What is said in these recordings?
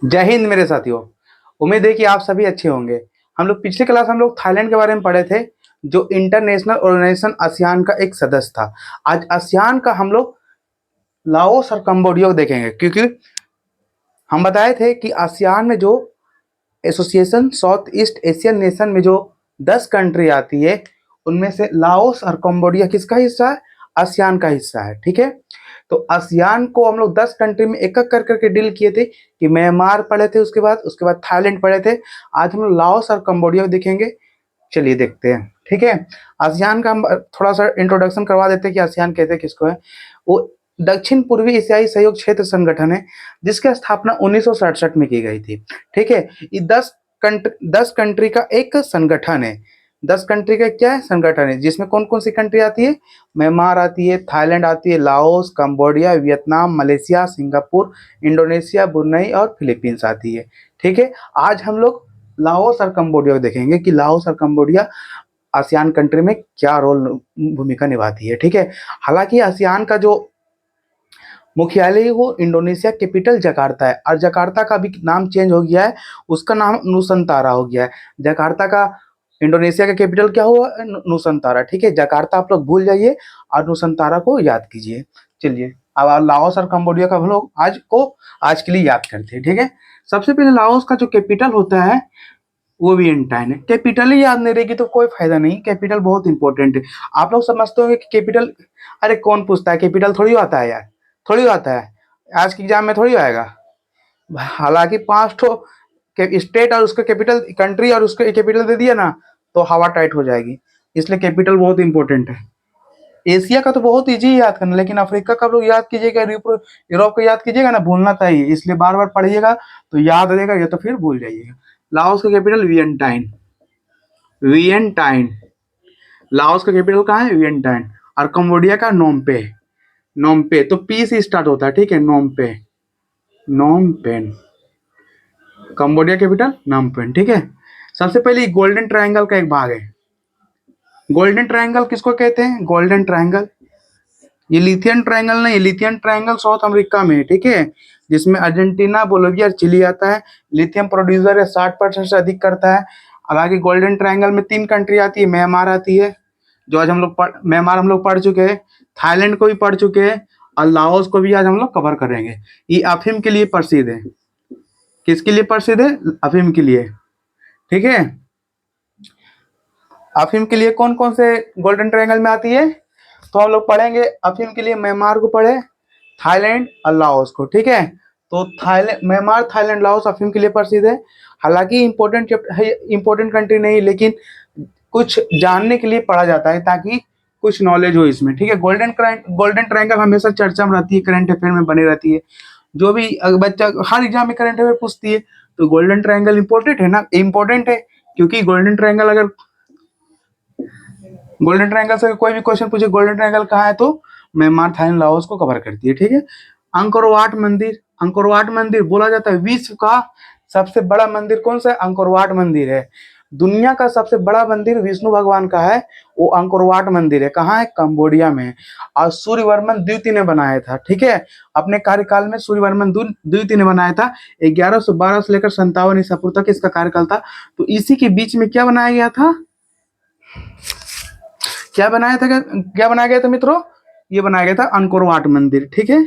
जय हिंद मेरे साथियों। उम्मीद है कि आप सभी अच्छे होंगे। हम लोग पिछले क्लास हम लोग थाईलैंड के बारे में पढ़े थे, जो इंटरनेशनल ऑर्गेनाइजेशन आसियान का एक सदस्य था। आज आसियान का हम लोग लाओस और कंबोडिया को देखेंगे, क्योंकि हम बताए थे कि आसियान में जो association south east Asian nation में जो 10 कंट्री आती है, उनमें से लाओस और कंबोडिया किसका हिस्सा है? आसियान का हिस्सा है। ठीक है, तो आसियान को हम लोग 10 कंट्री में एक एक कर करके डील किए थे कि म्यांमार पढ़े थे, उसके बाद थाईलैंड पढ़े थे। आज हम लोग लाओस और कंबोडिया को देखेंगे। चलिए देखते हैं। ठीक है, आसियान का हम थोड़ा सा इंट्रोडक्शन करवा देते हैं कि आसियान कहते किसको है। वो दक्षिण पूर्वी एशियाई सहयोग क्षेत्र संगठन है, जिसकी स्थापना 1967 में की गई थी। ठीक है, ये 10 कंट्री का एक संगठन है। 10 कंट्री का क्या है? संगठन है, जिसमें कौन कौन सी कंट्री आती है? म्यांमार आती है, थाईलैंड आती है, Laos, Cambodia, Vietnam, Malaysia, Singapore, Indonesia, Brunei और फिलीपींस आती है। ठीक है, आज हम लोग लाओस और कंबोडिया को देखेंगे कि लाओस और कंबोडिया आसियान कंट्री में क्या रोल भूमिका निभाती है। ठीक है, हालांकि आसियान का जो मुख्यालय है वो इंडोनेशिया कैपिटल जकार्ता है, और जकार्ता का भी नाम चेंज हो गया है, उसका नाम नुसंतारा हो गया है। जकार्ता का इंडोनेशिया का कैपिटल क्या हुआ? नुसंतारा। ठीक है, जकार्ता आप लोग भूल जाइए और नुसंतारा को याद कीजिए। चलिए, अब लाओस और कंबोडिया का हम लोग आज के लिए याद करते हैं। ठीक है, सबसे पहले लाओस का जो कैपिटल होता है वो वियंटाइन है। कैपिटल ही याद नहीं रहेगी तो कोई फायदा नहीं, कैपिटल बहुत इंपॉर्टेंट है। आप लोग समझते होंगे कि कैपिटल, अरे कौन पूछता है, कैपिटल थोड़ी आता है यार, थोड़ी आता है, आज के एग्जाम में थोड़ी आएगा। हालांकि 5 स्टेट और उसका कैपिटल, कंट्री और उसका कैपिटल दे दिया ना तो हवा टाइट हो जाएगी, इसलिए कैपिटल बहुत इंपॉर्टेंट है। एशिया का तो बहुत इजी याद करना, लेकिन अफ्रीका का लोग याद कीजिएगा, यूरोप का याद कीजिएगा ना, भूलना चाहिए, इसलिए बार बार पढ़िएगा तो याद रहेगा, या तो फिर भूल जाइएगा। लाओस का कैपिटल वियंटाइन। वियंटाइन, लाओस का कैपिटल कहाँ है? वियंटाइन। और कंबोडिया का नोमपे। नोमपे तो पी से स्टार्ट होता है। ठीक है, Phnom Penh, Phnom Penh. Cambodia capital Phnom Penh. ठीक है, सबसे पहले गोल्डन ट्रायंगल का एक भाग है। गोल्डन ट्रायंगल किसको कहते हैं? गोल्डन ट्रायंगल, ये लिथियन ट्रायंगल नहीं, लिथियन ट्रायंगल साउथ अमेरिका में है। ठीक है, जिसमें अर्जेंटीना, बोलिविया और चिली आता है। लिथियम प्रोड्यूसर है, 60% से अधिक करता है। हालांकि गोल्डन ट्रायंगल में 3 कंट्री आती है। म्यांमार आती है, जो आज हम लोग म्यांमार हम लोग पढ़ चुके हैं। थाईलैंड को भी पढ़ चुके हैं, और लाओस को भी आज हम लोग कवर करेंगे। ये अफीम के लिए प्रसिद्ध है। किसके लिए प्रसिद्ध है? अफीम के लिए। ठीक है, अफीम के लिए कौन कौन से गोल्डन ट्रायंगल में आती है? तो हम लोग पढ़ेंगे अफीम के लिए म्यांमार को पढ़े, थाईलैंड और लाओस को। ठीक है, तो थाईलैंड, म्यांमार, थाईलैंड, लाओस अफीम के लिए प्रसिद्ध है। हालांकि इंपॉर्टेंट कंट्री नहीं, लेकिन कुछ जानने के लिए पढ़ा जाता है ताकि कुछ नॉलेज हो इसमें। ठीक है, गोल्डन ट्रायंगल हमेशा चर्चा में रहती है, करंट अफेयर में बनी रहती है। जो भी बच्चा हर एग्जाम में करंट अफेयर पूछती है, तो गोल्डन ट्रायंगल इंपॉर्टेंट है ना, इंपॉर्टेंट है, क्योंकि गोल्डन ट्रायंगल से कोई भी क्वेश्चन पूछे गोल्डन ट्रायंगल कहाँ है, तो म्यांमार, थाईलैंड, लाओस को कवर करती है। ठीक है, अंकोर वाट मंदिर। अंकोर वाट मंदिर बोला जाता है विश्व का सबसे बड़ा मंदिर कौन सा है? अंकोर वाट मंदिर है। दुनिया का सबसे बड़ा मंदिर विष्णु भगवान का है, वो अंकोर वाट मंदिर है। कहाँ है? कंबोडिया में। और सूर्यवर्मन द्वितीय ने बनाया था। ठीक है, अपने कार्यकाल में सूर्यवर्मन द्वितीय ने बनाया था। 1112 से लेकर 57 ईसा पूर्व तक इसका कार्यकाल था। तो इसी के बीच में क्या बनाया गया था? क्या बनाया गया था मित्रों? ये बनाया गया था अंकोर वाट मंदिर। ठीक है,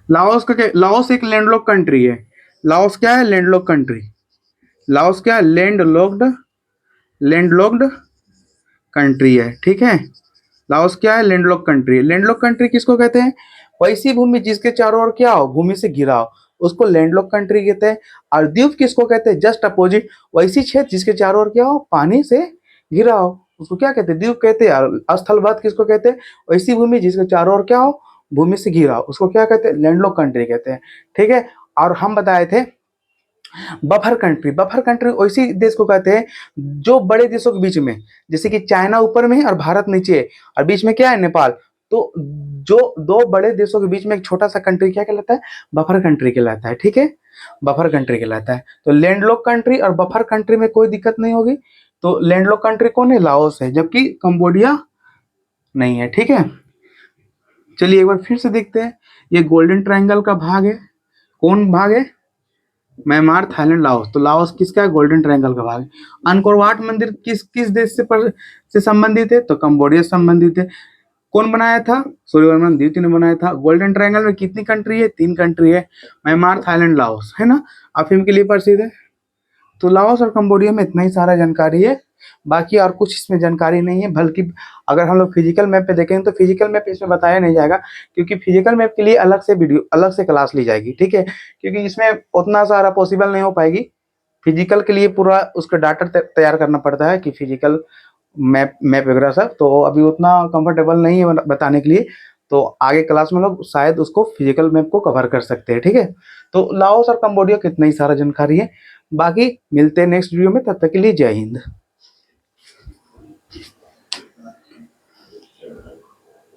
लाओस एक लैंडलॉक कंट्री है। लाओस क्या है? Landlocked country. लाओस क्या है? लैंडलॉक्ड कंट्री है। ठीक है, लाओस क्या है? Landlocked country. लैंडलॉक कंट्री किसको कहते हैं? वैसी भूमि जिसके चारों ओर क्या हो? भूमि से घिरा हो, उसको लैंडलॉक कंट्री कहते हैं। और द्वीप किसको कहते हैं? जस्ट अपोजिट, वैसी क्षेत्र जिसके चारों ओर क्या हो? पानी से घिरा हो, उसको क्या कहते हैं? द्वीप कहते हैं। और स्थलभाग किसको कहते हैं? वैसी भूमि जिसके चारों ओर क्या हो? भूमि से घिरा हो, उसको क्या कहते हैं? लैंडलॉक कंट्री कहते हैं। ठीक है, और हम बताए थे बफर कंट्री। बफर कंट्री वैसी देश को कहते हैं जो बड़े देशों के बीच में, जैसे कि चाइना ऊपर में है और भारत नीचे है, और बीच में क्या है? नेपाल। तो जो 2 बड़े देशों के बीच में एक छोटा सा कंट्री क्या कहलाता है? बफर कंट्री कहलाता है। ठीक है, बफर कंट्री कहलाता है। तो लैंडलॉक कंट्री और बफर कंट्री में कोई दिक्कत नहीं होगी। तो लैंडलॉक कंट्री कौन है? लाओस है, जबकि कंबोडिया नहीं है। ठीक है, चलिए एक बार फिर से देखते हैं। ये गोल्डन ट्रायंगल का भाग है। कौन भाग है? Myanmar, Thailand, Laos. तो लाओस किसका है? गोल्डन ट्रायंगल का भाग है। अंकोर वाट मंदिर किस किस देश से संबंधित है? तो कंबोडिया से संबंधित है। कौन बनाया था? सूर्यवर्मन द्वितीय ने बनाया था। गोल्डन ट्रायंगल में कितनी कंट्री है? 3 कंट्री है, म्यांमार, थाईलैंड, लाओस, है ना। अफीम के लिए प्रसिद्ध है। तो लाओस और कंबोडिया में इतना ही सारा जानकारी है, बाकी और कुछ इसमें जानकारी नहीं है। बल्कि अगर हम लोग फिजिकल मैप पे देखें तो फिजिकल मैप इसमें बताया नहीं जाएगा, क्योंकि फिजिकल मैप के लिए अलग से वीडियो, अलग से क्लास ली जाएगी, ठीक है। क्योंकि इसमें उतना सारा पॉसिबल नहीं हो पाएगी। फिजिकल के लिए पूरा उसका डाटा तैयार करना पड़ता है कि फिजिकल मैप मैप वगैरह सब, तो अभी उतना कंफर्टेबल नहीं है बताने के लिए। तो आगे क्लास में लोग शायद उसको फिजिकल मैप को कवर कर सकते हैं, ठीक है। तो लाओस और कंबोडिया कितना ही सारा जानकारी है। बाकी मिलते हैं नेक्स्ट वीडियो में, तब तक के लिए जय हिंद।